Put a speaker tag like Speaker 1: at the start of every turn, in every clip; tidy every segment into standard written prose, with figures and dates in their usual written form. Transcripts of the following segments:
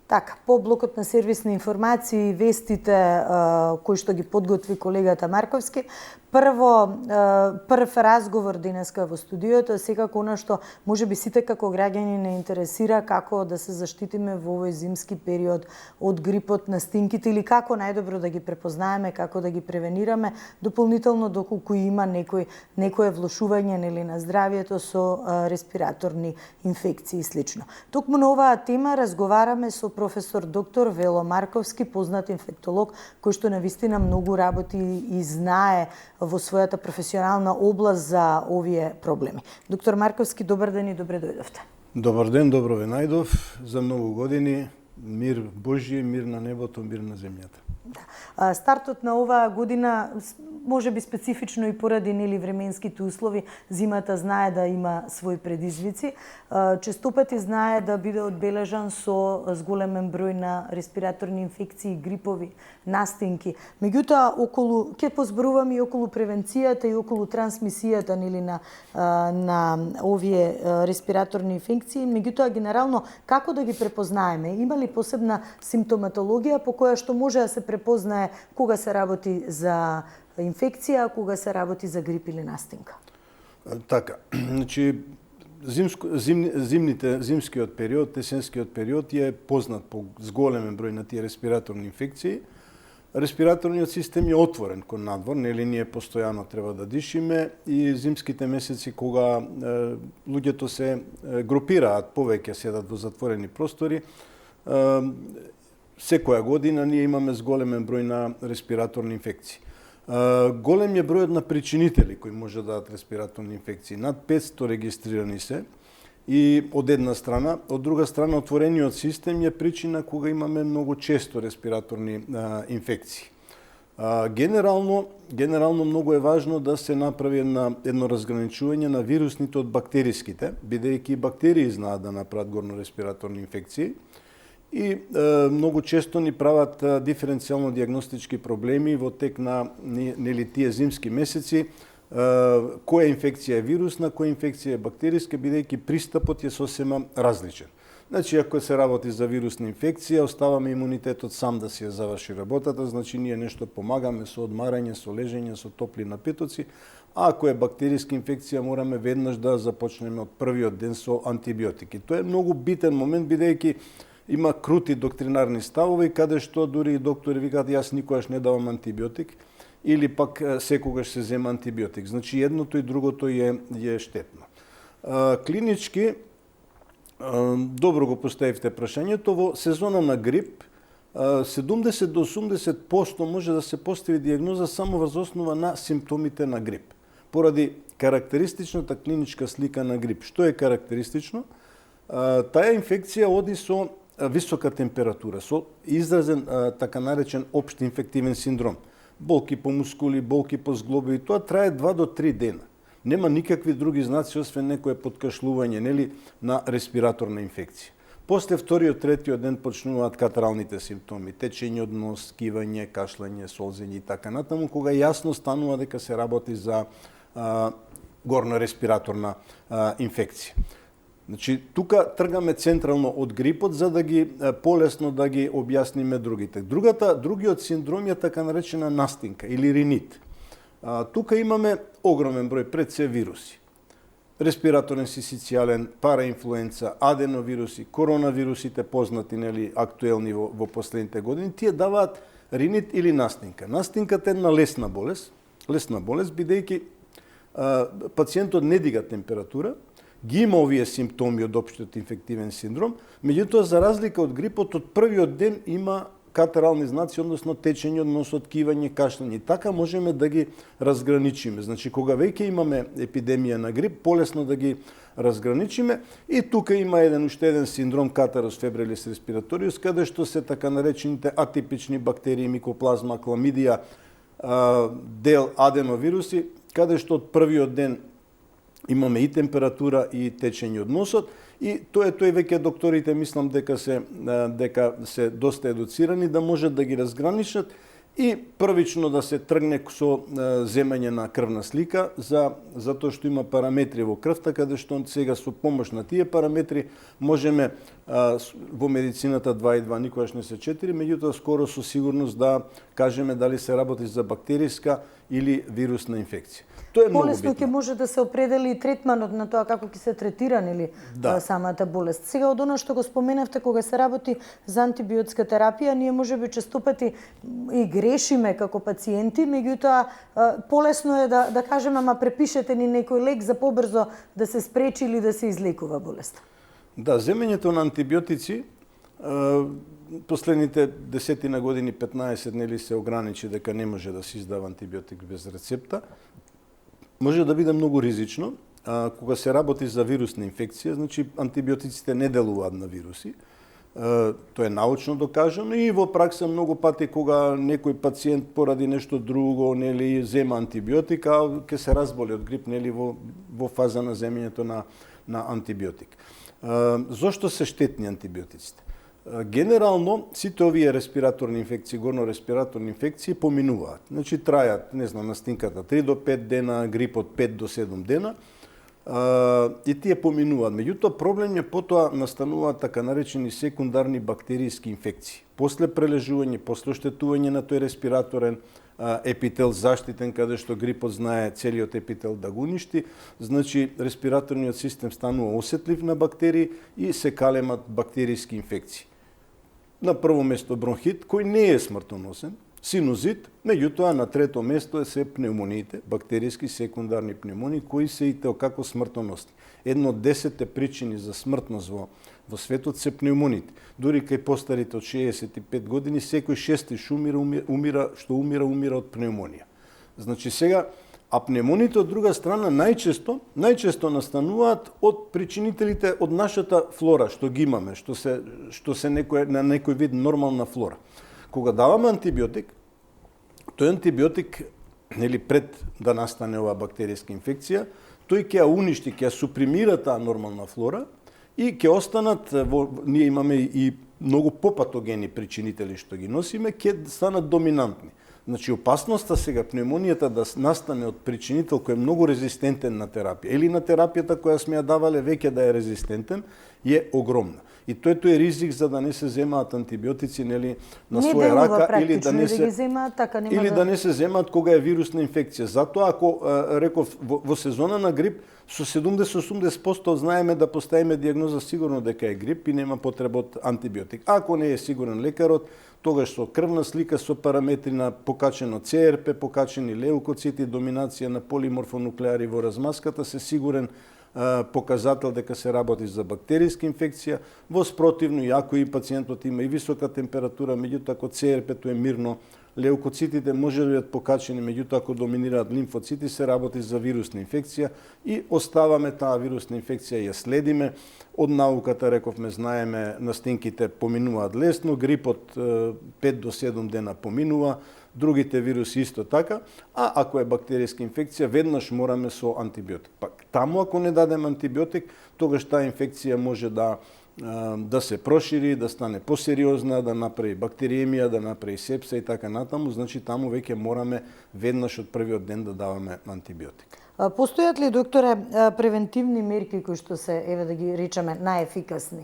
Speaker 1: Така, по блокот на сервисни информации и вестите кои што ги подготви колегата Марковски, прв разговор денеска во студиото е секако она што можеби сите како граѓани не интересира, како да се заштитиме во овој зимски период од грипот, настинките или како најдобро да ги препознаеме, како да ги превенираме, дополнително доколку има некое влошување нели на здравјето со респираторни инфекции и слично. Токму на оваа тема разговараме со професор доктор Вело Марковски, познат инфектолог, кој што навистина многу работи и знае во својата професионална област за овие проблеми. Доктор Марковски, добар ден и добре дојдовте.
Speaker 2: Добар ден, добро ве најдов. За многу години мир Божји, мир на небото, мир на земјата.
Speaker 1: Да. Стартот на оваа година може би специфично и поради нели временските услови, зимата знае да има свои предизвици. Честопати знае да биде одбележан со зголемен број на респираторни инфекции, грипови, настинки. Меѓутоа, ќе позборуваме и околу превенцијата и околу трансмисијата нели на овие респираторни инфекции. Меѓутоа, генерално, како да ги препознаеме? Има ли посебна симптоматологија по која што може да се препознае кога се работи за инфекција, кога се работи за грип или настинка?
Speaker 2: Така, значи зимскиот период, есенскиот период е познат по зголемен број на тие респираторни инфекции. Респираторниот систем е отворен кон надвор, нели ние постојано треба да дишиме и зимските месеци кога луѓето се групираат повеќе, седат во затворени простори, секоја година ние имаме зголемен број на респираторни инфекции. Голем е бројот на причинители кои може да дадат респираторни инфекции. Над 500 регистрирани се и од една страна, од друга страна отворениот систем е причина кога имаме многу често респираторни инфекции. Генерално многу е важно да се направи едно разграничување на вирусните од бактериските, бидејќи бактерии знаат да направат горнореспираторни инфекции. И многу често ни прават диференцијално диагностички проблеми во тек на нели тие зимски месеци, која инфекција е вирусна, која инфекција е бактериска, бидејќи пристапот е сосема различен. Значи, ако се работи за вирусна инфекција, оставаме имунитетот сам да си ја заврши работата, значи ние нешто помагаме со одмарање, со лежење, со топли напитоци, а ако е бактериска инфекција, мораме веднаш да започнеме од првиот ден со антибиотики. Тоа е многу битен момент, бидејќи има крути доктринарни ставови, каде што дури и доктори викаат јас никогаш не давам антибиотик, или пак секогаш се зема антибиотик. Значи едното и другото е штетно. Клинички, добро го поставивте прашањето, во сезона на грип 70 до 80% може да се постави диагноза само врз основа на симптомите на грип, поради карактеристичната клиничка слика на грип. Што е карактеристично? Таа инфекција оди со висока температура, со изразен така наречен општ инфективен синдром. Болки по мускули, болки по зглоби, тоа трае 2 до 3 дена. Нема никакви други знаци освен некое подкашлување, нели, на респираторна инфекција. После вториот, третиот ден почнуваат катаралните симптоми, течење од нос, скивање, кашлање, солзење и така натаму, кога јасно станува дека се работи за горнореспираторна инфекција. Значи, тука тргаме централно од грипот за да ги полесно да ги објасниме другите. Другиот синдром е така наречена настинка или ринит. Тука имаме огромен број пред се вируси. Респираторен синцитијален, параинфлуенца, аденовируси, коронавирусите познати, нели, актуелни во последните години, тие даваат ринит или настинка. Настинката е една лесна болест бидејќи пациентот не дига температура, ги има овие симптоми од општиот инфективен синдром, меѓутоа за разлика од грипот од првиот ден има катарални знаци, односно течење од носот, кивање, кашлање. Така можеме да ги разграничиме. Значи, кога веќе имаме епидемија на грип, полесно да ги разграничиме. И тука има уште еден синдром катарус фебрилис респираториус, каде што се така наречените атипични бактерии, микоплазма, кламидија, дел аденовируси, каде што од првиот ден имаме и температура и течење од носот, и тој веќе докторите мислам дека се доста едуцирани да можат да ги разграничат и првично да се тргне со земање на крвна слика, затоа што има параметри во крвта, каде што сега со помош на тие параметри можеме во медицината 2 и 2 никогаш не се 4, меѓутоа скоро со сигурност да кажеме дали се работи за бактериска или вирусна инфекција. Тоа е многу
Speaker 1: Полесно
Speaker 2: битно.
Speaker 1: ќе може да се определи и третманот на тоа како ќе се третира нели самата болест. Сега од она што го споменавте кога се работи за антибиотска терапија, ние можеби честопати и грешиме како пациенти, меѓутоа полесно е да кажеме ама препишете ни некој лек за побрзо да се спречи или да се излекува болест.
Speaker 2: Да, земењето на антибиотици последните десетина години, 15 нели се ограничи дека не може да се издава антибиотик без рецепта. Може да биде многу ризично. Кога се работи за вирусна инфекција, значи антибиотиците не делуваат на вируси. Тоа е научно докажано и во пракса многу пати кога некој пациент поради нешто друго нели зема антибиотик, а ќе се разболи од грип нели во фаза на земењето на антибиотик. Зошто се штетни антибиотиците? Генерално, сите овие респираторни инфекции, горно-респираторни инфекции поминуваат. Значи, трајат, не знам, настинката 3 до 5 дена, грипот 5 до 7 дена, и тие поминуваат. Меѓутоа, проблем е потоа настануваат така наречени секундарни бактеријски инфекции. После прележување, после оштетување на тој респираторен епител заштитен, каде што грипот знае целиот епител да го уништи, значи респираторниот систем станува осетлив на бактерии и се калемат бактеријски инфекции. На прво место бронхит, кој не е смртоносен, синузит, меѓутоа на трето место се пневмониите, бактеријски секундарни пневмонии, кои се и како смртоносни. Едно од 10 причини за смртност во светот се пневмониите. Дури кај постарите од 65 години, секој шести што умира од пневмонија. Значи сега, а пневмониите од друга страна најчесто настануваат од причинителите од нашата флора што ги имаме, што се на некој вид нормална флора. Кога даваме антибиотик, тој антибиотик нели пред да настане оваа бактеријска инфекција, тој ќе ја уништи, ќе ја супримира таа нормална флора и ќе останат, ние имаме и многу попатогени причинители што ги носиме, ќе станат доминантни. Значи, опасноста сега пневмонијата да настане од причинител кој е многу резистентен на терапија или на терапијата која сме ја давале веќе да е резистентен, е огромна. И тој е ризик за да не се земаат антибиотици нели на своја рака или да не се земаат кога е вирусна инфекција. Затоа ако реков во сезона на грип со 70-80% знаеме да поставиме дијагноза сигурно дека е грип и нема потреба од антибиотик. Ако не е сигурен лекарот, тогаш со крвна слика со параметри на покачено ЦРП, покачени леукоцити, доминација на полиморфонуклеари во размаската се сигурен показател дека се работи за бактеријска инфекција. Во спротивно, и ако и пациентот има и висока температура, меѓутоа ако ЦРП-то е мирно, леукоцитите може да бидат покачени, меѓутоа ако доминираат лимфоцити, се работи за вирусна инфекција и оставаме таа вирусна инфекција и ја следиме. Од науката, рековме, знаеме, настинките поминуваат лесно, грипот 5 до 7 дена поминува, другите вируси исто така, а ако е бактеријска инфекција, веднаш мораме со антибиотик. Пак, таму ако не дадем антибиотик, тогаш таа инфекција може да се прошири, да стане посериозна, да направи бактериемија, да направи сепса и така натаму, значи таму веќе мораме веднаш од првиот ден да даваме антибиотик.
Speaker 1: Постојат ли, докторе, превентивни мерки кои што се, еве да ги речеме, најефикасни?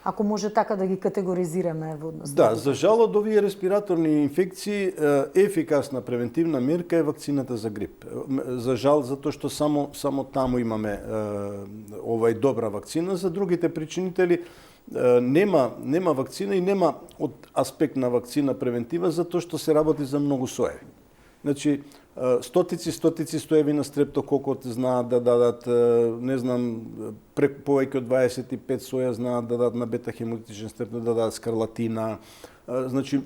Speaker 1: Ако може така да ги категоризираме во однос.
Speaker 2: Да, за жал од овие респираторни инфекции ефикасна превентивна мерка е вакцината за грип. За жал затоа што само таму имаме овај добра вакцина, за другите причинители нема вакцина и нема од аспект на вакцина превентива затоа што се работи за многу соеви. Значи, стотици соеви на стрептококот знаат да дадат, не знам, повеќе од 25 соја знаат да дадат на бета-хемолитичен стрептокок, да дадат скарлатина. Значи,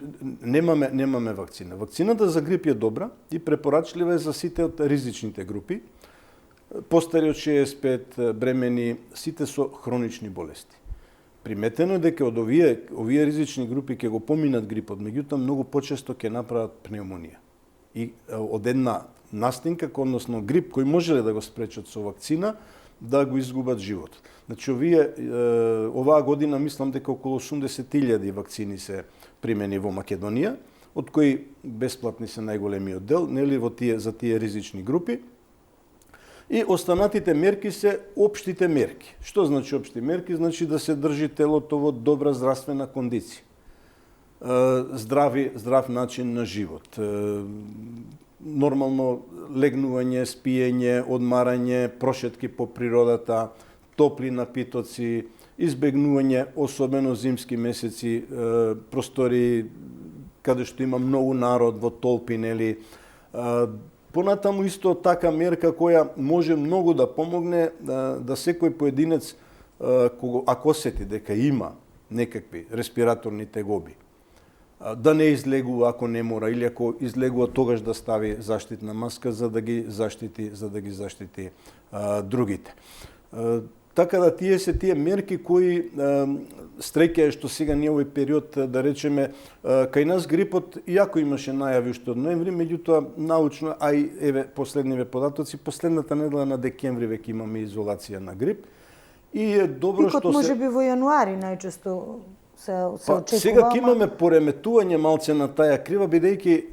Speaker 2: немаме вакцина. Вакцината за грип е добра и препорачлива е за сите од ризичните групи. Постари од 65, бремени, сите со хронични болести. Приметено е дека од овие ризични групи ќе го поминат грипот, меѓутоа многу почесто ќе направат пневмонија. И од една настинка, односно грип, кој можеле да го спречат со вакцина, да го изгубат животот. Значи, оваа година мислам дека околу 80.000 вакцини се примени во Македонија. од кои бесплатни се најголемиот дел, нели за тие ризични групи. И останатите мерки се општите мерки. Што значи општи мерки? Значи да се држи телото во добра здравствена кондиција. Здрав начин на живот. Нормално легнување, спиење, одмарање, прошетки по природата, топли напитоци, избегнување, особено зимски месеци, простори каде што има многу народ во толпи, нели. Понатаму исто така мерка која може многу да помогне да секој поединец, ако осети дека има некакви респираторни тегоби, да не излегува ако не мора, или ако излегува тогаш да стави заштитна маска за да ги заштити другите. Така да тие се тие мерки кои стреќа што сега ние овој период, да речеме, кај нас грипот иако имаше најави уште од ноември, меѓутоа научно, а и последниве податоци, последната недела на декември веќе имаме изолација на грип. И е добро
Speaker 1: Пикот
Speaker 2: што се
Speaker 1: може би во јануари најчесто се очекува.
Speaker 2: Сега ќе имаме пореметување малце на таа крива, бидејќи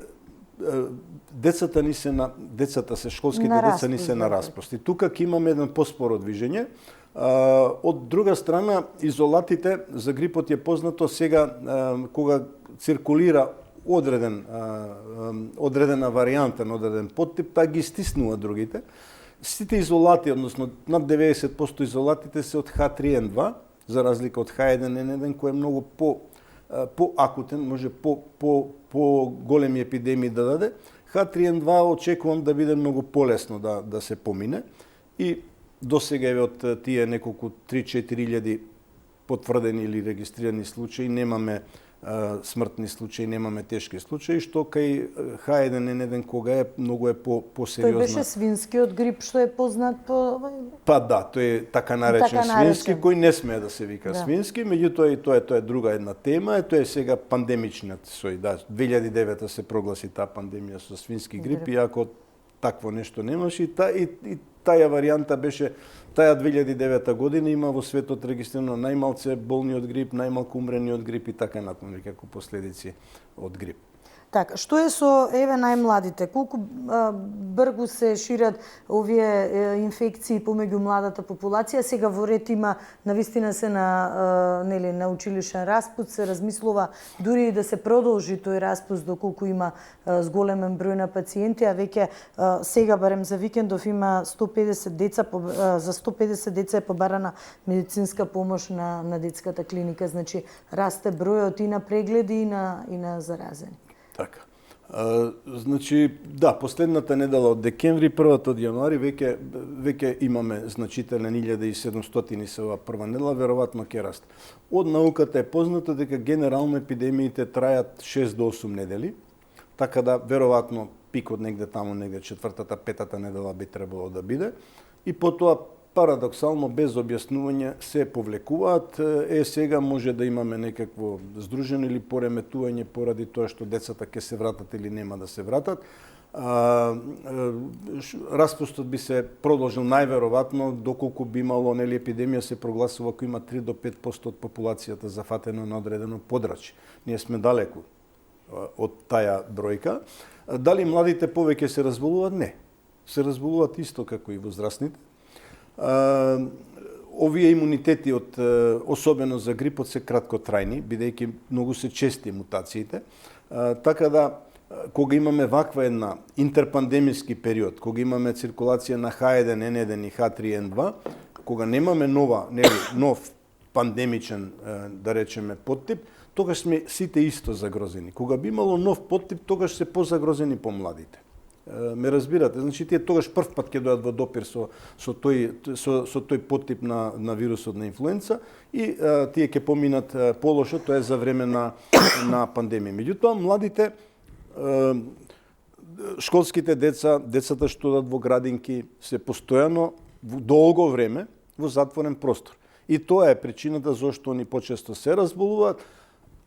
Speaker 2: децата се школските деца ни се на распуст. И тука ќе имаме едно поспоро движење. Од друга страна, изолатите за грипот е познато сега кога циркулира одредена варијанта на одреден поттип, таа ги стиснува другите. Сите изолати, односно над 90% изолатите се од H3N2, за разлика од H1N1 кој е многу по-акутен, може по големи епидемии да даде. H3N2 очекувам да биде многу полесно да се помине и досега од тие неколку 3-4 илјади потврдени или регистрирани случаи немаме смртни случаи, немаме тешки случаи, што кај H1N1 кога е многу по-сериозна.
Speaker 1: Тој беше свинскиот грип што е познат по...
Speaker 2: Па да, тој е така наречен свински, кој не смее да се вика свински, меѓутоа и тоа е друга една тема, тоа е сега пандемичниот сој. Да, 2009 се прогласи таа пандемија со свински грип, иако такво нешто немаше и таа варијанта беше, таа 2009 година има во светот регистрирано најмалце болни од грип, најмалку умрени од грип и така натаму како последици од грип.
Speaker 1: Така, што е со најмладите? Колку брзо се шират овие инфекции помеѓу младата популација? Сега во ред има навистина се на училишен распуст, се размислува дури и да се продолжи тој распуст доколку има зголемен број на пациенти, а веќе сега барем за викендов има 150 деца, за 150 деца е побарана медицинска помош на детската клиника, значи расте бројот и на прегледи и на заразени.
Speaker 2: Така. Значи, да, последната недела од декември, првата од јануари, веќе имаме значителен 1700 се ова прва недела, веројатно ќе расте. Од науката е познато дека генерално епидемиите трајат 6 до 8 недели, така да веројатно пикот негде таму, негде четвртата, петата недела би требало да биде, и потоа парадоксално, без објаснување, се повлекуваат. Сега може да имаме некакво здружено или пореметување поради тоа што децата ќе се вратат или нема да се вратат. Распустот би се продолжил најверојатно доколку би имало, нели, епидемија се прогласува ако има 3 до 5% од популацијата зафатено на одредено подрачје. Ние сме далеку од таа бројка. Дали младите повеќе се разболуваат? Не. Се разболуваат исто како и возрастните. Овие имунитети особено за грипот се краткотрајни, бидејќи многу се чести мутациите. Така да кога имаме ваква една интерпандемиски период, кога имаме циркулација на H1N1 и H3N2, кога немаме нов пандемичен, да речеме, поттип, тогаш сме сите исто загрозени. Кога би имало нов поттип, тогаш се позагрозени помладите. Ме разбирате, значи тие тогаш прв пат ќе дојдат во допир со тој поттип на вирусот на инфлуенца и тие ќе поминат полошо, тоа е за време на пандемија. Меѓутоа, младите, школските децата што одат во градинки, се постојано долго време во затворен простор. И тоа е причината зашто они почесто се разболуваат.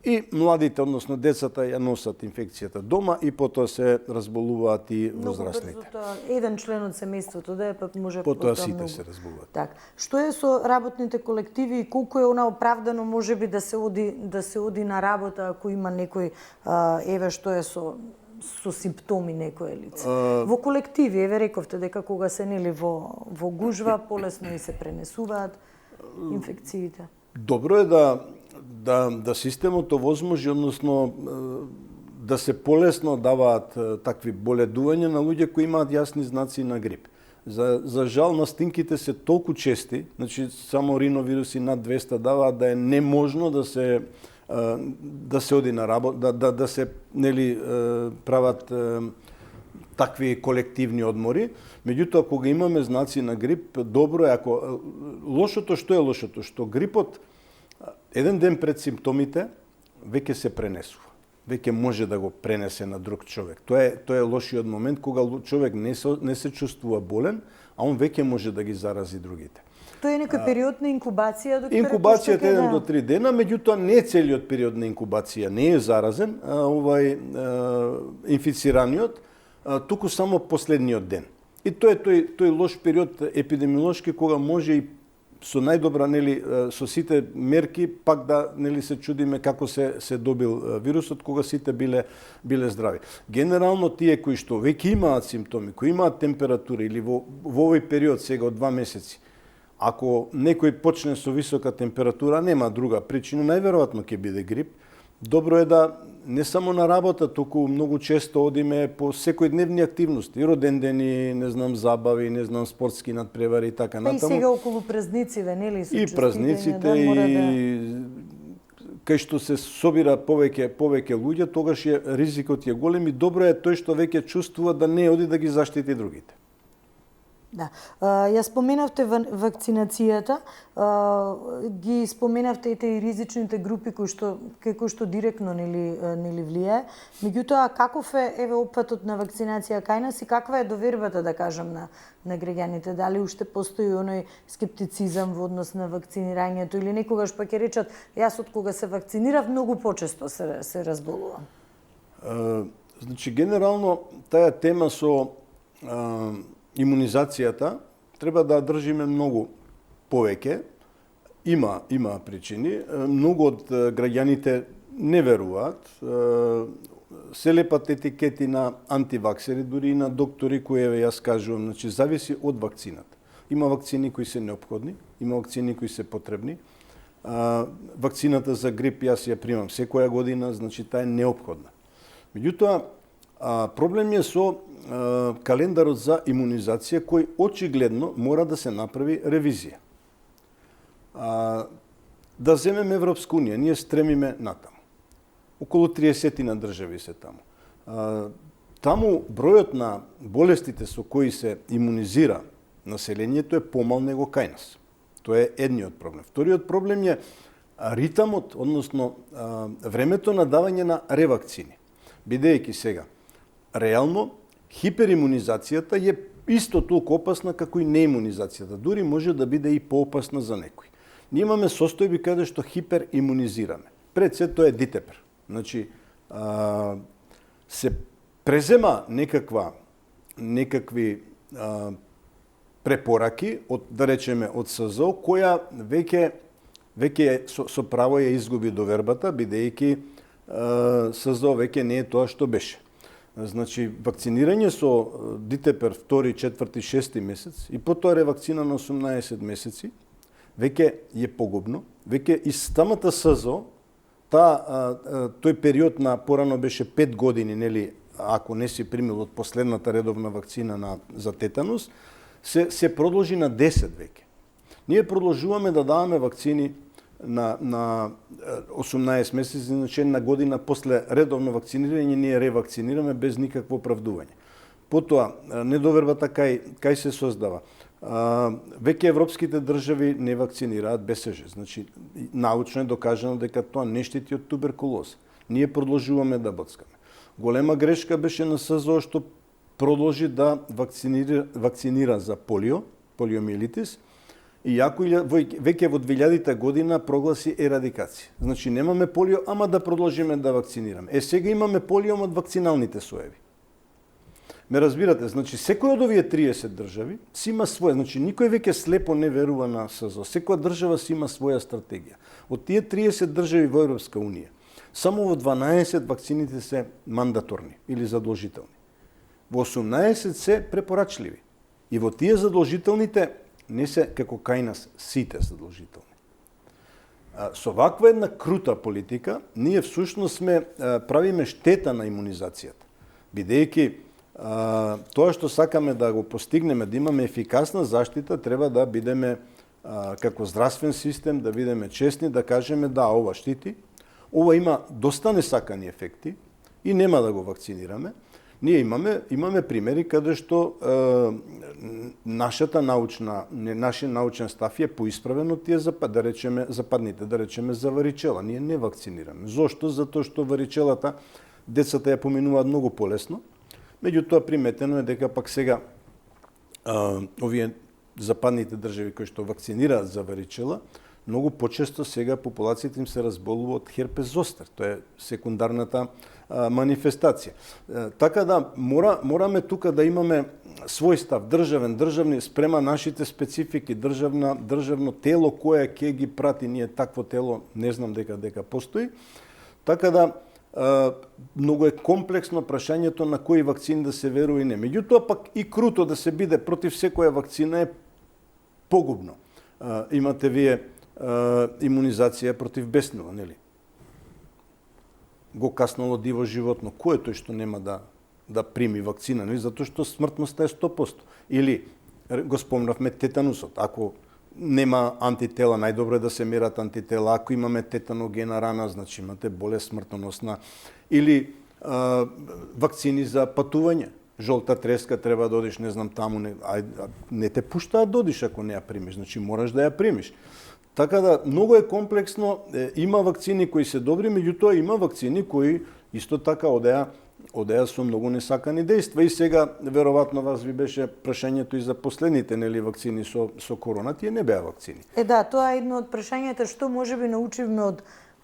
Speaker 2: И младите, односно децата, ја носат инфекцијата дома и потоа се разболуваат и возрастните.
Speaker 1: Многу брзо еден член од семејството да е, па може
Speaker 2: Потоа
Speaker 1: многу.
Speaker 2: сите се разболуваат.
Speaker 1: Так. Што е со работните колективи и колку е она оправдано можеби да се оди на работа ако има некој еве што е со симптоми некое лице. Во колективи, еве рековте дека кога се нели во гужва полесно и се пренесуваат инфекциите.
Speaker 2: Добро е да системот овозможи, односно да се полесно даваат такви боледувања на луѓе кои имаат јасни знаци на грип. За жал настинките се толку чести, значи само риновируси над 200 даваат да е неможно да се оди на работа, да се нели прават такви колективни одмори. Меѓутоа кога имаме знаци на грип, добро е ако лошото што е лошото, што грипот еден ден пред симптомите веќе се пренесува. Веќе може да го пренесе на друг човек. Тоа е лошиот момент кога човек не се чувствува болен, а он веќе може да ги зарази другите.
Speaker 1: Тоа е некој период на инкубација, докторе?
Speaker 2: Инкубацијата е 1 до 3 дена, меѓутоа не целиот период на инкубација не е заразен, инфицираниот, туку само последниот ден. И тоа е тој лош период епидемиолошки кога може и со најдобра нели со сите мерки пак да нели се чудиме како се добил вирусот кога сите биле здрави. Генерално тие кои што веќе имаат симптоми, кои имаат температура или во овој период сега од 2 месеци, ако некој почне со висока температура, нема друга причина, најверојатно ќе биде грип. Добро е да не само на работа, туку многу често одиме по секојдневни активности, родендени, не знам забави, не знам спортски надпревари и така натаму.
Speaker 1: Па и сега околу празниците, нели, со
Speaker 2: и празниците и кај што се собира повеќе луѓе, тогаш ризикот е голем и добро е тој што веќе чувствува да не оди да ги заштити другите.
Speaker 1: Да. Ја споменавте вакцинацијата, ги споменавте и тие ризичните групи кои што директно нели влијае. Меѓутоа, каков е еве опфатот на вакцинација кај нас и каква е довербата, да кажам, на граѓаните? Дали уште постои оној скептицизам во однос на вакцинирањето или некогаш па ќе речат јас од кога се вакцинирав многу почесто се разболувам?
Speaker 2: Значи генерално таа тема со имунизацијата треба да држиме многу повеќе. Има причини. Многу од граѓаните не веруваат. Се лепат етикети на антиваксери, дури и на доктори кои јас кажувам, значи зависи од вакцината. Има вакцини кои се неопходни, има вакцини кои се потребни. Вакцината за грип јас ја примам секоја година, значи таа е неопходна. Меѓутоа, проблем е со календарот за имунизација кој очигледно мора да се направи ревизија. Да земеме Европска унија, ние стремиме натаму. Околу 30 на држави се таму. Таму бројот на болестите со кои се имунизира населението е помал него кај нас. Тоа е едниот проблем. Вториот проблем е ритамот, односно времето на давање на ревакцини. Бидејќи сега, реално, хиперимунизацијата е исто толку опасна како и неимунизацијата. Дури може да биде и поопасна за некој. Ние имаме состојби каде што хиперимунизираме. Пред се тоа е дитепер. Значи, се презема некакви препораки од, да речеме, од СЗО, која веќе со право ја изгуби довербата, бидејќи СЗО веќе не е тоа што беше. Значи, вакцинирање со дитепер 2, 4, 6 месец и потоа ревакцина на 18 месеци, веќе е погубно. Веќе и самата СЗО, тој период на порано беше 5 години, нели, ако не си примил од последната редовна вакцина за тетанус, се продолжи на 10 веќе. Ние продолжуваме да даваме вакцини на 18 месеци, значи една година после редовно вакцинирање ние ревакцинираме без никакво оправдување. Потоа, недовербата кај се создава. Веќе европските држави не вакцинираат БСЖ. Значи, научно е докажано дека тоа не штити од туберкулоза. Ние продолжуваме да боцкаме. Голема грешка беше на СЗО што продолжи да вакцинира за полиомиелитис иако веќе во 2000 година прогласи ерадикација. Значи немаме полио, ама да продолжиме да вакцинираме. Сега имаме полио од вакциналните соеви. Ме разбирате, значи секој од овие 30 држави си има своја, значи никој веќе слепо не верува на СЗО. Секоја држава си има своја стратегија. Од тие 30 држави во Европска унија, само во 12 вакцините се мандаторни или задолжителни. Во 18 се препорачливи. И во тие задолжителните не се како кај нас сите задолжителни. Со ваква една крута политика, ние всушност правиме штета на имунизацијата. Бидејќи тоа што сакаме да го постигнеме, да имаме ефикасна заштита, треба да бидеме како здравствен систем, да бидеме честни, да кажеме да, ова штити, ова има доста несакани ефекти и нема да го вакцинираме. Ние имаме примери каде што нашиот научен став е поисправен од тие западните, да речеме за варичела. Ние не вакцинираме. Зошто? Затоа што варичелата децата ја поминуваат многу полесно. Меѓутоа приметено е дека пак сега овие западните држави кои што вакцинираат за варичела, многу почесто сега популацијата им се разболува од херпес зостер. Тоа е секундарната манифестација. Така да мораме тука да имаме свој став, државни спрема нашите специфики, државно тело кое ќе ги прати. Ние такво тело не знам дека постои. Така да многу е комплексно прашањето на кои вакцини да се верува и не. Меѓутоа пак и круто да се биде против секоја вакцина е погубно. Имате вие имунизација против беснува, нели? Го каснало диво животно. Кој е тој што нема да прими вакцина, нели? Затоа што смртноста е 100%. Или го спомнавме тетанусот. Ако нема антитела, најдобро е да се мерат антитела. Ако имаме тетаногена рана, значи имате болест смртоносна. Или вакцини за патување. Жолта треска треба да одиш, не знам таму, не те пуштаат да одиш ако не ја примиш, значи мораш да ја примиш. Така да многу е комплексно, има вакцини кои се добри, меѓутоа има вакцини кои исто така одеа со многу несакани дејства. И сега веројатно вас ви беше прашањето и за последните вакцини со корона, тие не беа вакцини.
Speaker 1: Да, тоа е едно од прашањата што можеби научивме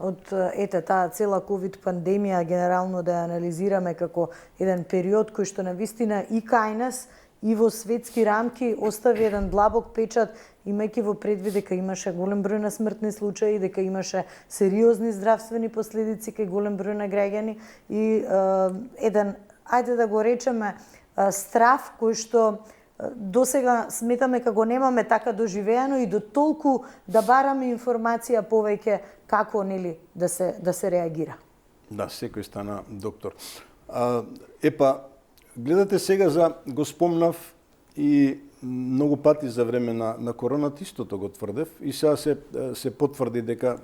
Speaker 1: од таа цела ковид пандемија, генерално да ја анализираме како еден период кој што навистина и кај нас и во светски рамки остави еден длабок печат, имајќи во предвид дека имаше голем број на смртни случаи, дека имаше сериозни здравствени последици кај голем број на граѓани и еден, ајде да го речеме, страв кој што досега сметаме како немаме така доживеано и до толку да бараме информација повеќе како да се реагира. Да,
Speaker 2: секој стана доктор. Гледате сега го спомнав и многу пати за време на коронат истото го тврдев и сега се потврди дека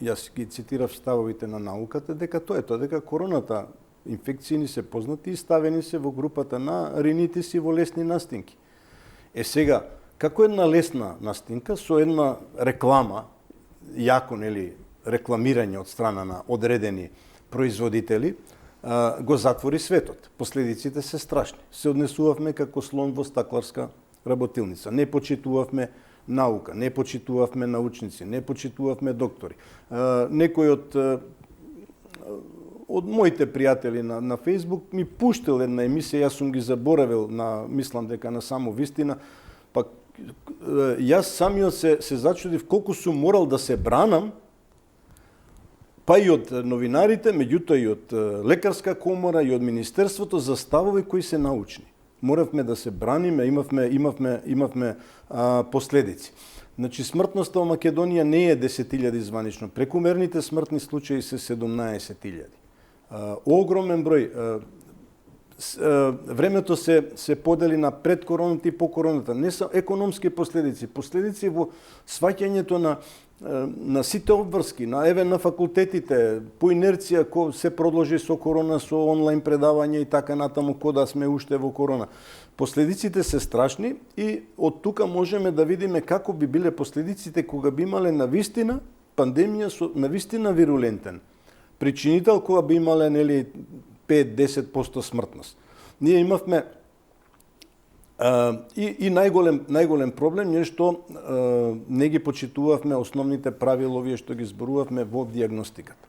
Speaker 2: јас ги цитирав ставовите на науката дека тоа е дека короната инфекции ни се познати и ставени се во групата на ринитис и во лесни настинки. Сега, како една лесна настинка со една реклама, јако рекламирање од страна на одредени производители, го затвори светот. Последиците се страшни. Се однесувавме како слон во стакларска работилница. Не почитувавме наука, не почитувавме научници, не почитувавме доктори. Некој од моите пријатели на Фејсбук ми пуштил една емисија, јас сум ги заборавил, мислам дека на само вистина, пак јас самиот се зачудив колку сум морал да се бранам, па и од новинарите, меѓутоа и од лекарска комора и од министерството за ставови кои се научни. Моравме да се браниме, имавме последици. Значи, смртноста во Македонија не е 10.000 званично. Прекумерните смртни случаи се 17.000. Огромен број. Времето се подели на пред короната и по короната. Не се економски последици. Последици во сваќањето на сите обврски, на факултетите, по инерција ко се продолжи со корона, со онлайн предавање и така натаму, кода сме уште во корона. Последиците се страшни и од тука можеме да видиме како би биле последиците кога би имале навистина пандемија со навистина вирулентен причинител, кога би имале 5-10% смртност. Ние имавме И најголем проблем е што не ги почитувавме основните правила овие што ги зборувавме во дијагностиката.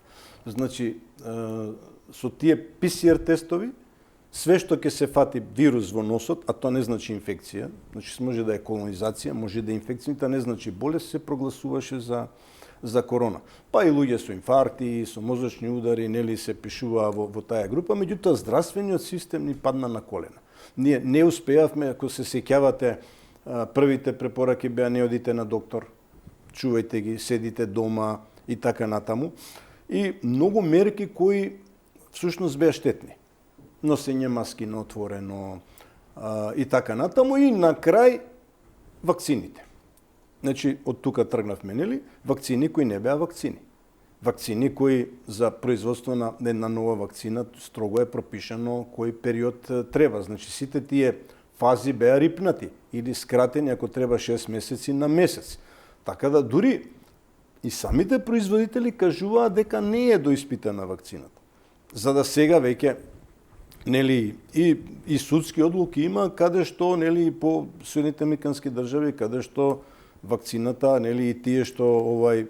Speaker 2: Значи, со тие PCR тестови, све што ќе се фати вирус во носот, а тоа не значи инфекција, значи може да е колонизација, може да е инфекцијата, не значи болест, се прогласуваше за корона. Па и луѓе со инфаркти, со мозочни удари, нели се пишуваа во таа група, меѓутоа здравствениот систем ни падна на колена. Ние не успеавме, ако се сеќавате, првите препораки беа не одите на доктор, чувајте ги, седите дома и така натаму. И многу мерки кои всушност беа штетни. Носење маски на отворено и така натаму. И на крај вакцините. Значи, од тука тргнавме, нели? Вакцини кои не беа вакцини. Вакцини кои за производство на една нова вакцина строго е пропишано кој период треба. Значи, сите тие фази беа рипнати или скратени ако треба 6 месеци на месец. Така да дури и самите производители кажуваат дека не е доиспитана вакцината. За да сега веќе нели и судски одлуки има каде што нели по Соединетите американски држави каде што вакцината, нели, и тие што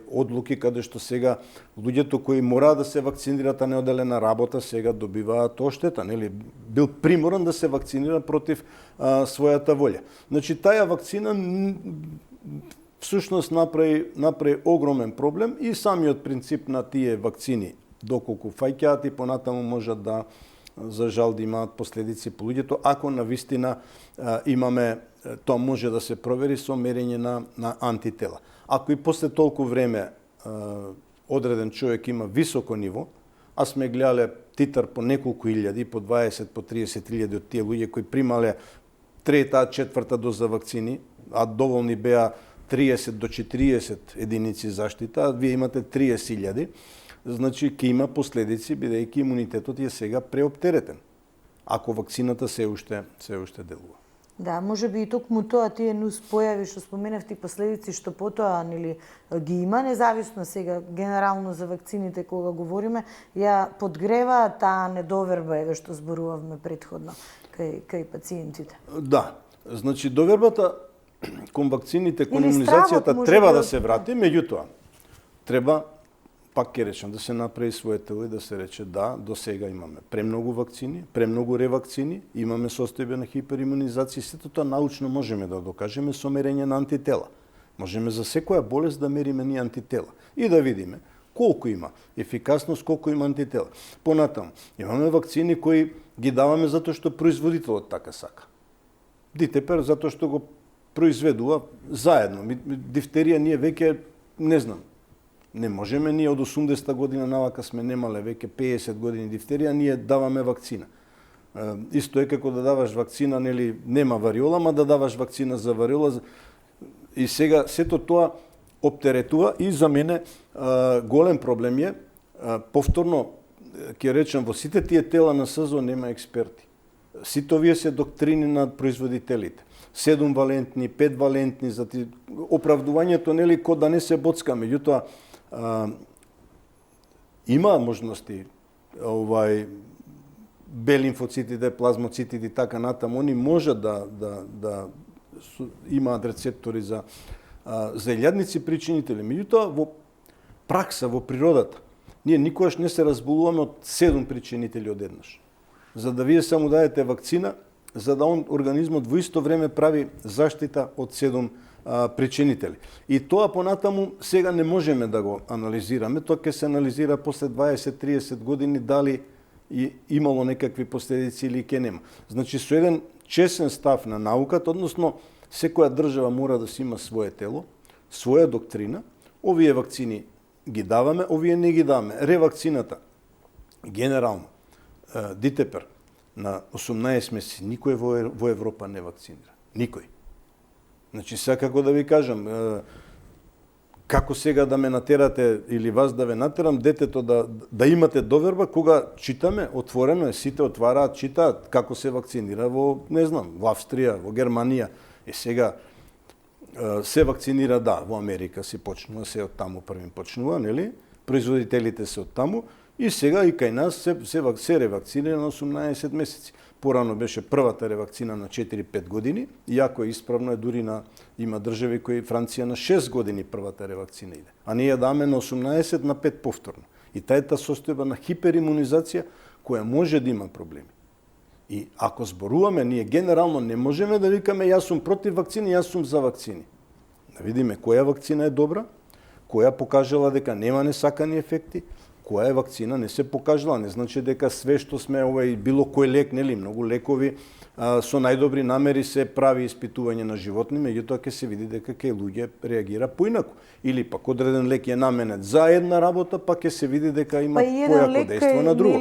Speaker 2: одлуки каде што сега луѓето кои мораат да се вакцинираат а не оделе на работа сега добиваат оштета, нели, бил приморан да се вакцинира против својата волја. Значи таа вакцина всушност направи огромен проблем и самиот принцип на тие вакцини доколку фаќаат и понатаму можат да за жал да имаат последици по луѓето ако навистина имаме. Тоа може да се провери со мерење на антитела. Ако и после толку време одреден човек има високо ниво, а сме гледале титар по неколку илјади, по 20, по 30 илјади од тие луѓе кои примале трета, четврта доза вакцини, а доволни беа 30 до 40 единици заштита, а вие имате 30.000, значи ќе има последици бидејќи имунитетот е сега преоптеретен, ако вакцината се уште делува.
Speaker 1: Да, може би и токму тоа тие нус појави што споменавте последици што потоа нели ги има, независно сега генерално за вакцините кога говориме, ја подгрева таа недоверба еве што зборувавме претходно кај пациентите.
Speaker 2: Да, значи довербата кон вакцините, кон имунизацијата треба да се врати, меѓутоа треба пак ќе речем да се направи своето и да се рече да, до сега имаме премногу вакцини, премногу ревакцини, имаме состојба на хиперимунизација, сето тоа научно можеме да докажеме со мерење на антитела. Можеме за секоја болест да мериме ни антитела и да видиме колку има ефикасност, колку има антитела. Понатаму, имаме вакцини кои ги даваме затоа што производителот така сака. Дитепер затоа што го произведува заедно. Дифтерија ние веќе не знам. Не можеме ние од 80-та година навака сме немале веќе 50 години дифтерија, ние даваме вакцина. Исто е како да даваш вакцина, нели, нема вариола, ма да даваш вакцина за вариола. И сега сето тоа оптеретува и за мене голем проблем е, повторно ќе речем, во сите тие тела на СЗО нема експерти. Сите овие се доктрини на производителите. 7 валентни, 5 валентни, оправдувањето нели ко да не се боцка, меѓутоа има можности Б лимфоцитите, плазмоцитите и така натаму, они можат да имаат рецептори за илјадници причинители. Меѓутоа во пракса, во природата, ние никогаш не се разболуваме од 7 причинители одеднаш. За да вие само дадете вакцина, за да организмот во исто време прави заштита од 7 причинители. И тоа понатаму сега не можеме да го анализираме, тоа ќе се анализира после 20-30 години дали имало некакви последици или ќе нема. Значи со еден чесен став на науката, односно секоја држава мора да си има свое тело, своја доктрина, овие вакцини ги даваме, овие не ги даваме. Ревакцината генерално дитепер на 18 месеци никој во Европа не вакцинира. Никој. Значи, сега како да ви кажам, како сега да ме натерате или вас да ве натерам, детето да имате доверба, кога читаме, отворено е, сите отвараат, читаат како се вакцинира во, не знам, во Австрија, во Германија. Сега се вакцинира, да, во Америка си почнува, се од таму првим почнува, нели? Производителите се од таму. И сега и кај нас се ревакцинира на 18 месеци. Порано беше првата ревакцина на 4-5 години, иако е исправно е дури има држави кои Франција на 6 години првата ревакцина иде. А ние даме на 18 на 5 повторно. И тајта состојба на хиперимунизација која може да има проблеми. И ако зборуваме, ние генерално не можеме да викаме јас сум против вакцини, јас сум за вакцини. Да видиме која вакцина е добра, која покажала дека нема несакани ефекти, која вакцина не се покажала, не значи дека све што сме било кој лек, нели, многу лекови со најдобри намери се прави испитување на животни, меѓутоа ќе се види дека кај луѓе реагира поинаку. Или пак одреден лек е наменет за една работа, па ќе се види дека има појако дејство на друго.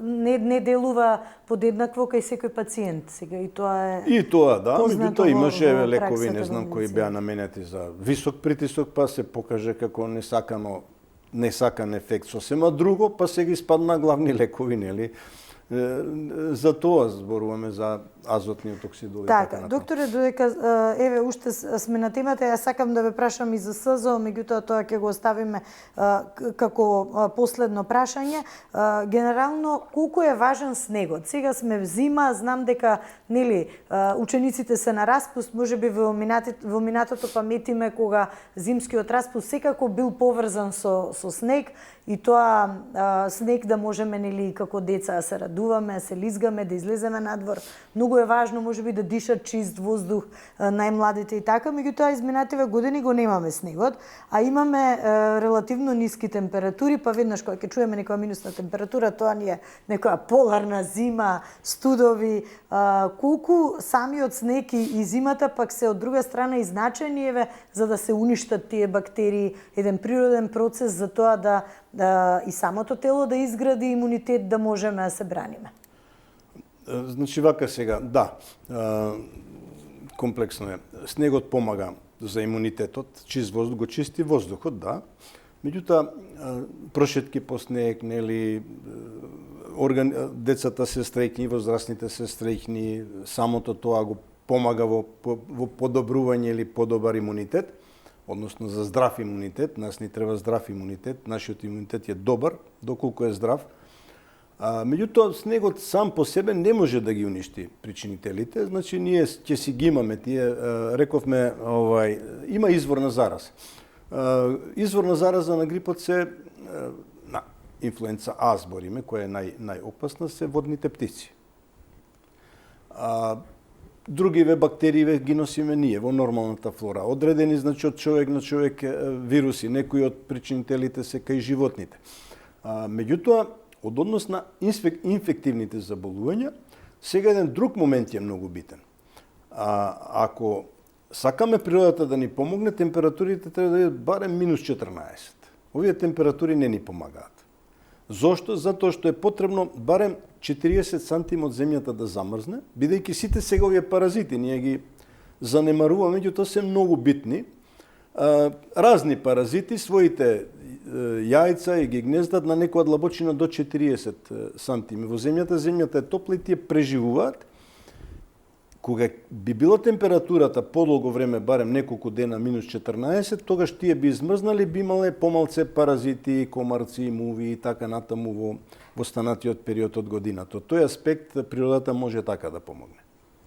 Speaker 1: Не делува подеднакво кај секој пациент. Сега и тоа е
Speaker 2: И тоа, да, меѓутоа имаше лекови, не знам, кои беа наменети за висок притисок, па се покаже како несакан ефект сосема друго, па се ги спадна главни лекови, нели? За тоа зборуваме за азотниот оксид.
Speaker 1: Така, докторе, додека еве уште сме на темата, ја сакам да ве прашам и за СЗО, меѓутоа тоа ќе го оставиме како последно прашање. Генерално, колку е важен снегот? Сега сме зима, знам дека нели учениците се на распуст, можеби во минатото паметиме кога зимскиот распуст секако бил поврзан со снег и тоа снег да можеме нели како деца да се радуваме, се лизгаме, да излеземе надвор. Многу е важно можеби да дишат чист воздух најмладите и така, меѓутоа изминативе години го немаме снегот, а имаме релативно ниски температури, па веднаш кога ќе чуеме некоја минусна температура, тоа ни е некоја поларна зима, студови, колку самиот снег и зимата пак се од друга страна и значајни еве за да се уништат тие бактерии, еден природен процес за тоа да и самото тело да изгради имунитет да можеме да се браниме.
Speaker 2: Значи вака сега, да, комплексно е. Снегот помага за имунитетот, чист воздух, го чисти воздухот, да. Меѓутоа, прошетки по снег, нели, децата се стрејкни, возрастните се стрејкни, самото тоа го помага во подобрување или подобар имунитет, односно за здрав имунитет. Нас ни треба здрав имунитет, нашиот имунитет е добар, доколку е здрав. Меѓутоа, снегот сам по себе не може да ги уништи причинителите, значи ние ќе си ги имаме тие, рековме, има извор на зараза. Извор на зараза на грипот се на инфлуенца А збориме, која е најопасна, се водните птици. Другиве бактерии ги носиме ние во нормалната флора. Одредени, значи, од човек на човек вируси, некои од причинителите се кај животните. Меѓутоа, од однос на инфективните заболувања, сега еден друг момент е многу битен. Ако сакаме природата да ни помогне, температурите треба да бидат барем минус 14. Овие температури не ни помагаат. Зошто? Затоа што е потребно барем 40 сантима од земјата да замрзне, бидејќи сите сега овие паразити, ние ги занемаруваме, меѓутоа се многу битни. Разни паразити своите јајца и ги гнездат на некоја длабочина до 40 сантими. Во земјата е топла и тие преживуваат. Кога би била температурата подолго време, барем неколку дена, минус 14, тогаш тие би измрзнали, би имале помалце паразити, комарци, муви и така натаму во останатиот период од годината. Од тој аспект природата може така да помогне.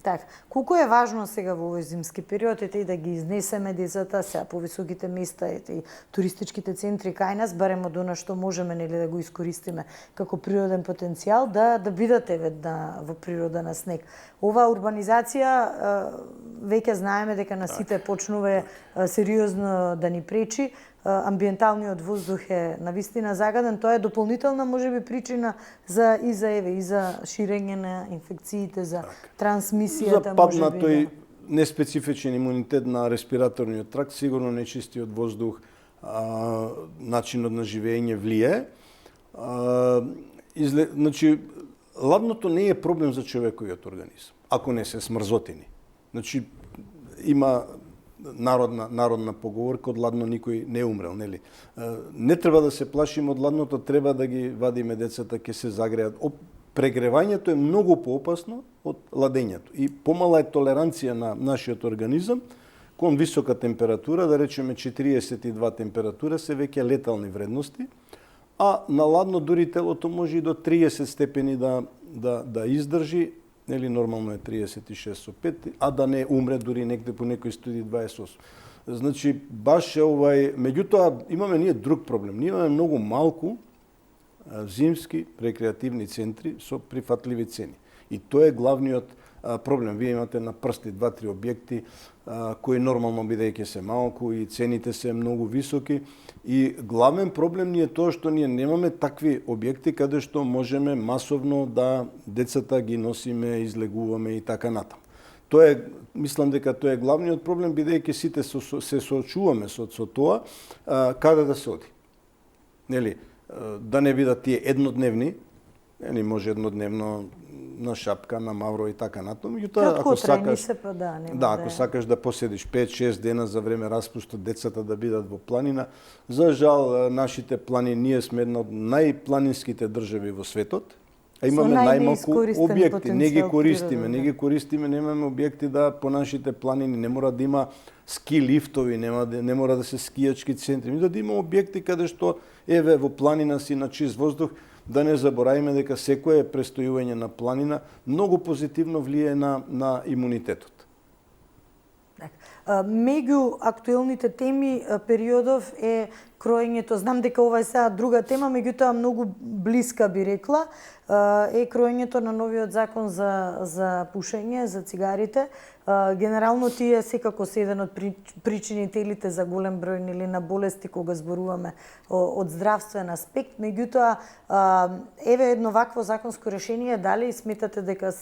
Speaker 1: Така, колку е важно сега во овој зимски период и да ги изнесеме децата сега по високите места и туристичките центри кај нас, барем од она што можеме нели да го искористиме како природен потенцијал, да бидат во природа на снег. Ова урбанизација веќе знаеме дека на сите почнува сериозно да ни пречи. Амбиенталниот воздух е навистина загаден, тоа е дополнителна можеби причина за ширење на инфекциите, за трансмисијата,
Speaker 2: за паднатој неспецифичен имунитет на респираторниот тракт, сигурно нечистиот воздух, начинот на живење влие. Значи, ладното не е проблем за човековиот организам, ако не се смрзотини. Значи, има народна поговорка, од ладно никој не умрел, нели? Не треба да се плашиме од ладното, треба да ги вадиме децата, ќе се загреат. Прегревањето е многу поопасно од ладењето и помала е толеранција на нашиот организам кон висока температура, да речеме 42 температура се веќе летални вредности, а на ладно дури телото може и до 30 степени да издржи, нели нормално е 36 со 5, а да не умре дури негде по некои студии 28. Значи баш меѓутоа имаме ние друг проблем. Ние имаме многу малку зимски рекреативни центри со прифатливи цени. И тоа е главниот проблем. Вие имате на прсти 2-3 објекти кои нормално бидејќи се малку и цените се многу високи. И главен проблем ни е тоа што ние немаме такви објекти каде што можеме масовно да децата ги носиме, излегуваме и така натаму. Тоа е, мислам дека тоа е главниот проблем, бидејќи сите се соочуваме со тоа каде да се оди. Нели, да не бидат тие еднодневни, не може еднодневно на Шапка, на Мавро и така натаму. Меѓутоа, ако сакаш, ако сакаш да поседиш 5-6 дена за време распустот, децата да бидат во планина, за жал нашите планини, ние сме една од најпланинските држави во светот, а имаме најмалку објекти, не ги користиме, немаме објекти да по нашите планини, не мора да има ски лифтови, не мора да се скијачки центри, да има објекти каде што еве во планина си на чист воздух. Да не заборавиме дека секое престојување на планина многу позитивно влие на имунитетот.
Speaker 1: Меѓу актуелните теми периодов е кроењето, знам дека ова е сега друга тема, меѓутоа многу блиска би рекла, е кроењето на новиот закон за пушење, за цигарите. Генерално тие секако се еден од причинителите за голем број или на болести кога зборуваме од здравствен аспект. Меѓутоа, еве едно вакво законско решение, дали сметате дека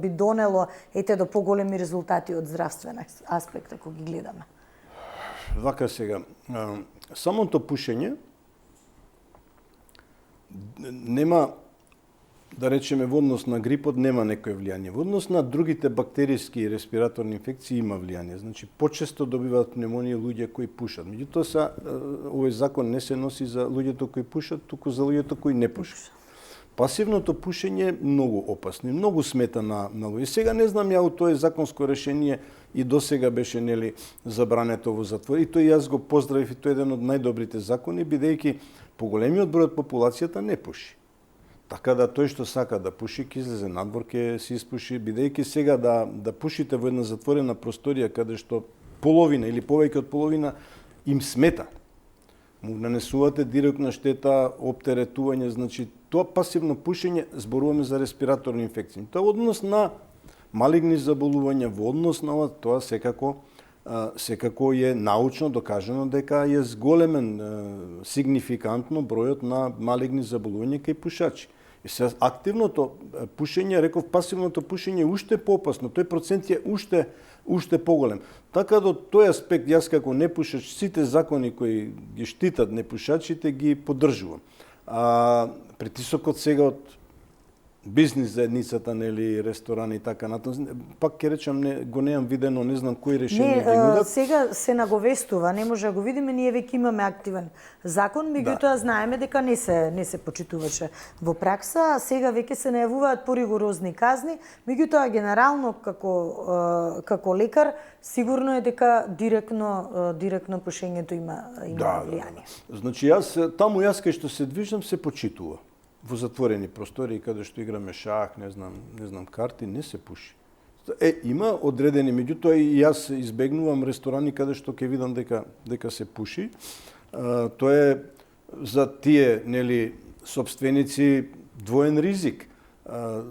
Speaker 1: би донело до поголеми резултати од здравствен аспект, ако ги гледаме?
Speaker 2: Вака сега, самото пушење нема, да речеме, во однос на грипот нема некој влијание. Во однос на другите бактериски и респираторни инфекции има влијание. Значи, почесто добиваат пневмонија луѓе кои пушат. Меѓутоа, овој закон не се носи за луѓето кои пушат, туку за луѓето кои не пушат. Пасивното пушење е многу опасно, многу смета на луѓе. Сега не знам ја тоа законско решение и досега беше нели забрането во затвор. И тој јас го поздравив и тој е еден од најдобрите закони, бидејќи поголемиот број од популацијата не пуши. Така да тој што сака да пуши, ќе излезе надвор, ќе се испуши, бидејќи сега да пушите во една затворена просторија каде што половина или повеќе од половина им смета, му нанесувате директна штета, оптеретување, значи тоа пасивно пушење, зборуваме за респираторни инфекции. Тоа во однос на малигни заболувања, во однос на тоа секако е научно докажано дека е зголемен сигнификантно бројот на малигни заболувања кај пушачи. И сега активното пушење, реков пасивното пушење е уште поопасно, тој процент е уште поголем. Така до тој аспект јас како непушач сите закони кои ги штитат непушачите ги поддржувам. Притисокот сега од бизнис заедницата, нели, ресторани и така натаму. Пак ќе речам, го немам видено, не знам кои решенија ги нудат.
Speaker 1: Сега се наговестува, не може да го видиме, ние веќе имаме активен закон, меѓутоа знаеме дека не се почитуваше во пракса, а сега веќе се најавуваат поригорозни казни, меѓутоа генерално како лекар сигурно е дека директно пушењето има влијание.
Speaker 2: Значи јас кај што се движам се почитува. Во затворени простори каде што играме шах, не знам карти, не се пуши. Има одредени, меѓутоа и јас избегнувам ресторани каде што ќе видам дека се пуши. Тоа е за тие, нели, сопственици двоен ризик.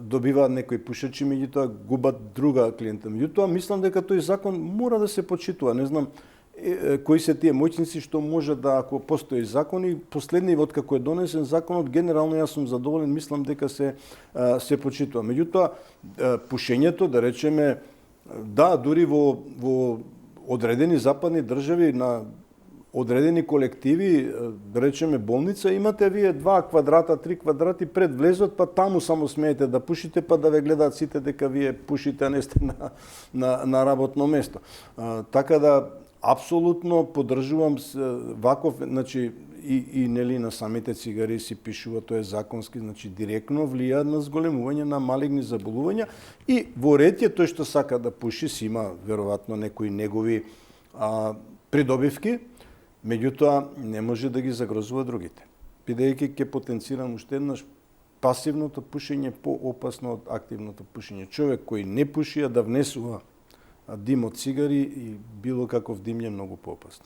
Speaker 2: Добиваат некои пушачи, меѓутоа губат друга клиента. Меѓутоа мислам дека тој закон мора да се почитува. Не знам кои се тие моќници што може да, ако постои закони, последниот откако е донесен законот, генерално јас сум задоволен, мислам дека се почитува. Меѓутоа, пушењето, да речеме, дури во одредени западни држави, на одредени колективи, да речеме болница, имате вие 2 квадрата, 3 квадрати пред влезот, па таму само смеете да пушите, па да ве гледаат сите дека вие пушите, а не сте на работно место. Така да, апсолутно поддржувам ваков, значи и нели на самите цигари си пишува, тоа е законски, значи директно влијаат на зголемување на малигни заболувања и во ред тој што сака да пуши си има веројатно некои негови придобивки, меѓутоа не може да ги загрозува другите. бидејќи ќе потенцирам уште еднаш пасивното пушење поопасно од активното пушење. Човек кој не пуши, а да внесува дим од цигари и било каков дим е многу поопасно.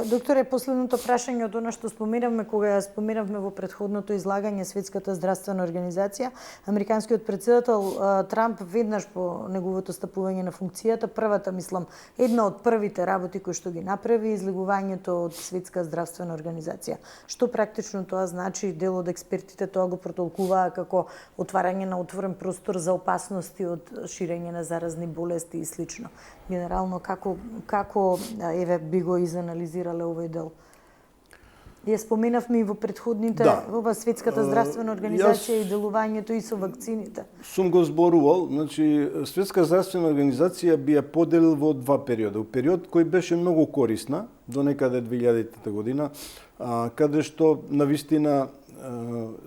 Speaker 1: Докторе, последното прашање од она што споминавме кога ја споминавме во претходното излагање Светската здравствена организација, американскиот претседател Трамп веднаш по неговото стапување на функцијата, првата, мислам, една од првите работи кои што ги направи излегувањето од Светска здравствена организација. Што практично тоа значи? Дел од експертите тоа го протолкуваа како отварање на отворен простор за опасности од ширење на заразни болести и слично. Генерално, како еве би го изанализирале овој дел? Ја споменавме и во претходните, ова Светската здравствена организација и делувањето и со вакцините.
Speaker 2: Сум го зборувал, значи Светска здравствена организација би ја поделил во два периода. Период кој беше многу корисна, до некаде 2000 година, каде што навистина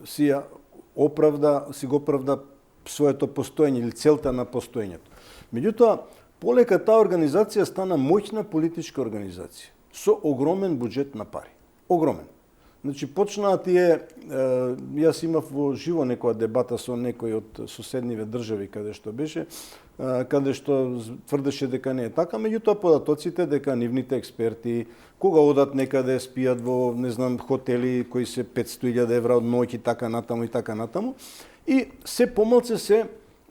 Speaker 2: си го оправда своето постоење или целта на постоењето. Меѓутоа, полека таа организација стана моќна политичка организација со огромен буџет на пари. Огромен. Значи почнаа тие, јас имав во живо некоја дебата со некој од соседниве држави каде што тврдеше дека не е така, меѓутоа податоците дека нивните експерти кога одат некаде спијат во, не знам, хотели кои се 500.000 евра од ноќ и така натаму и се помалце се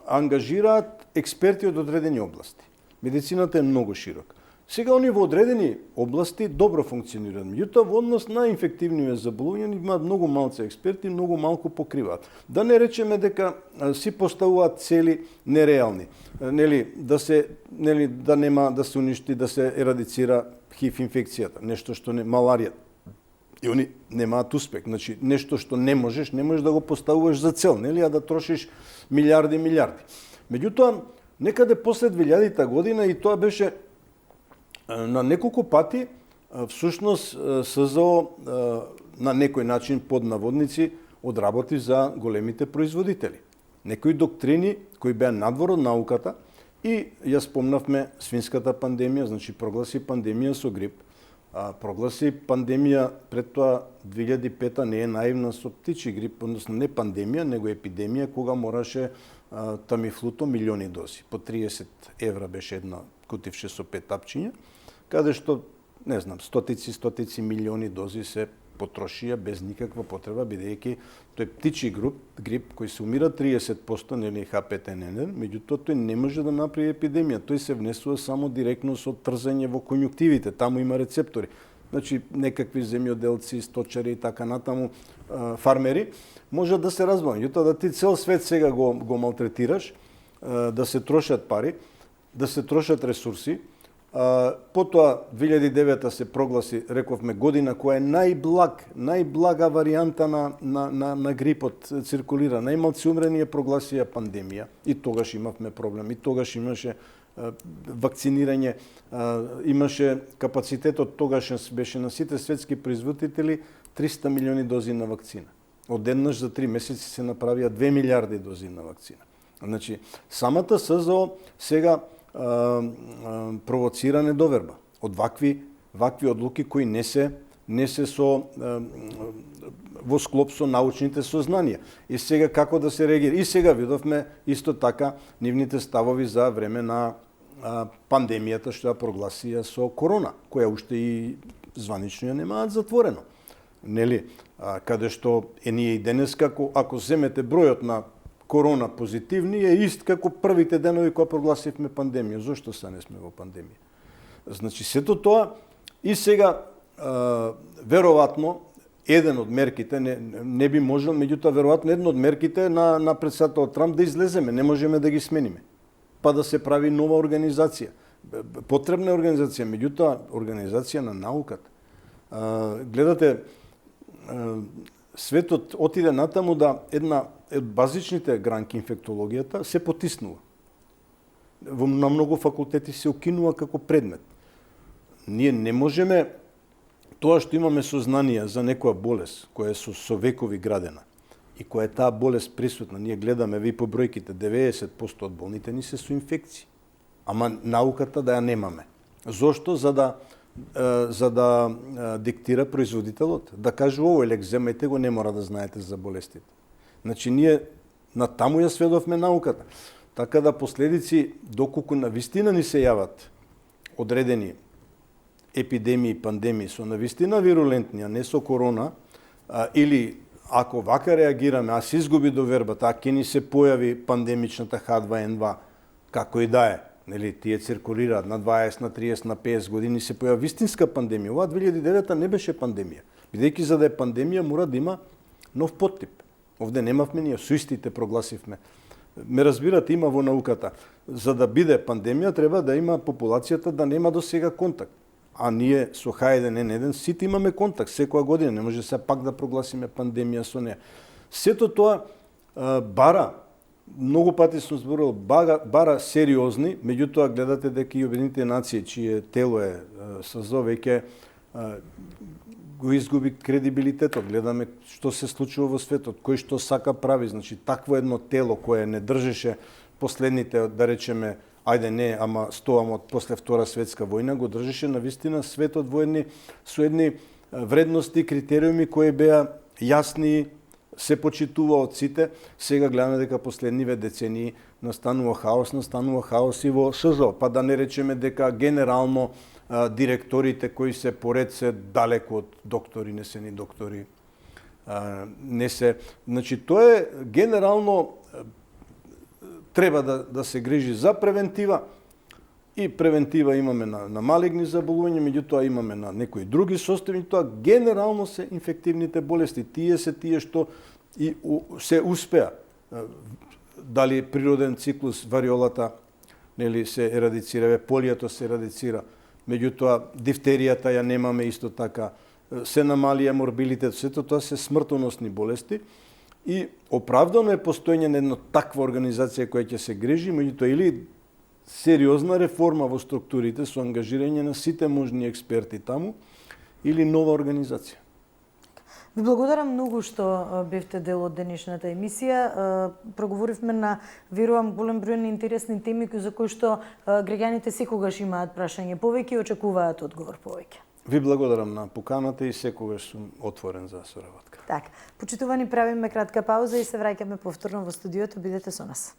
Speaker 2: ангажираат експерти од одредени области. Медицината е многу широка. Сега они во одредени области добро функционираат, меѓутоа во однос на инфективниве заболувања имаат многу малце експерти, многу малку покриваат. Да не речеме дека си поставуваат цели нереални, да нема да се уништи, да се ерадицира ХИВ инфекцијата, нешто што не маларијата. И они немаат успех, значи нешто што не можеш да го поставуваш за цел, а да трошиш милиарди. Меѓутоа, некаде после 2000 година и тоа беше на неколку пати, всушност СЗО на некој начин под наводници одработи за големите производители. Некои доктрини кои беа надвор од науката и ја спомнавме свинската пандемија, значи прогласи пандемија со грип, прогласи пандемија пред тоа 2005 не е наивна со птичи грип, односно не пандемија, него епидемија кога мораше тамифлуто милиони дози. По 30 евра беше една кутивче со 5 тапчиња, каде што, не знам, стотици милиони дози се потрошија без никаква потреба, бидејќи тој птичи грип кој се умира 30%, нели H5N1, меѓутоа тој не може да направи епидемија, тој се внесува само директно со трзање во конјуктивите, таму има рецептори. Значи некакви земјоделци, сточари и така натаму, фармери, може да се разбават. Меѓутоа да ти цел свет сега го малтретираш, да се трошат пари, да се трошат ресурси. Потоа 2009 се прогласи, рековме, година која е најблага варијанта на грипот циркулира. Најмалци умрени ја прогласија пандемија и тогаш имавме проблем. И тогаш имаше вакцинирање, имаше капацитетот тогаш беше на сите светски производители 300 милиони дози на вакцина. Одеднаш за 3 месеци се направија 2 милиарди дози на вакцина. Значи, самата СЗО сега провоцира недоверба од вакви одлуки кои не се со во склоп со научните сознанија. И сега како да се реагира? И сега видовме исто така нивните ставови за време на пандемијата што ја прогласија со корона, која уште и званично ја немаат затворено. Нели? Каде што ние и денес ако земете бројот на корона позитивни е ист како првите денови кога прогласивме пандемија. Зошто са не сме во пандемија? Значи, сето тоа и сега веројатно еден од мерките не би можел, меѓутоа веројатно едно од мерките на претседателот Трамп да излеземе, не можеме да ги смениме. Па да се прави нова организација. Потребна е организација, меѓутоа организација на науката. Гледате, светот отиде натаму да една од базичните гранки инфектологијата се потиснува. На многу факултети се укинува како предмет. Ние не можеме тоа што имаме сознанија за некоја болест која е со векови градена и која е таа болест присутна, ние гледаме ви по бројките 90% од болните ни се со инфекции. Ама науката да ја немаме. Зошто? За да за да диктира производителот, да каже овој лек земајте го, не мора да знаете за болестите. Значи ние на таму ја сведовме науката. Така да последици, доколку навистина ни се јават одредени епидемии, пандемии со навистина вирулентни, а не со корона, или ако вака реагираме, а се изгуби довербата, а ќе ни се појави пандемичната H2N2, како и да е, нели, тие циркулираат на 20, на 30, на 50 години, се појави вистинска пандемија. Ова 2009 не беше пандемија. Бидејќи за да е пандемија мора да има нов поттип. Овде немавме ние, суистите прогласивме. Ме разбирате, има во науката. За да биде пандемија треба да има популацијата да нема до сега контакт. А ние со H1N1 сите имаме контакт секоја година, не може се пак да прогласиме пандемија со неа. Сето тоа бара, многу пати сум зборувал, бара сериозни, меѓутоа гледате дека и Обединетите нации, чие тело е СЗО, веќе го изгуби кредибилитетот. Гледаме што се случува во светот, кој што сака прави. Значи, такво едно тело кое не држеше последните, да речеме, ајде не, ама 100, ама после Втора светска војна, го држеше на вистина светот со едни вредности, критериуми кои беа јасни, се почитува од сите. Сега гледаме дека последниве децении настанува хаос и во СЗО. Па да не речеме дека генерално директорите кои се поред се далеку од доктори, не се ни доктори. Не се, значи тоа е генерално треба да се грижи за превентива, и превентива имаме на малигни заболувања, меѓутоа имаме на некои други состојби, тоа генерално се инфективните болести. Тие се тие што и се успеа. Дали природен циклус, вариолата, нели, се ерадицира, полијето се ерадицира, меѓутоа дифтеријата ја немаме исто така, се намалија морбилитет, сето тоа се смртоносни болести. И оправдано е постоење на една таква организација која ќе се грижи, меѓутоа или сериозна реформа во структурите со ангажирање на сите можни експерти таму, или нова организација.
Speaker 1: Ви благодарам многу што бевте дел од денешната емисија. Проговоривме на, верувам, голем број на интересни теми за кои што граѓаните секогаш имаат прашање повеќе и очекуваат одговор повеќе.
Speaker 2: Ви благодарам на поканата и секогаш сум отворен за соработка.
Speaker 1: Така, почитувани, правиме кратка пауза и се враќаме повторно во студиото. Бидете со нас.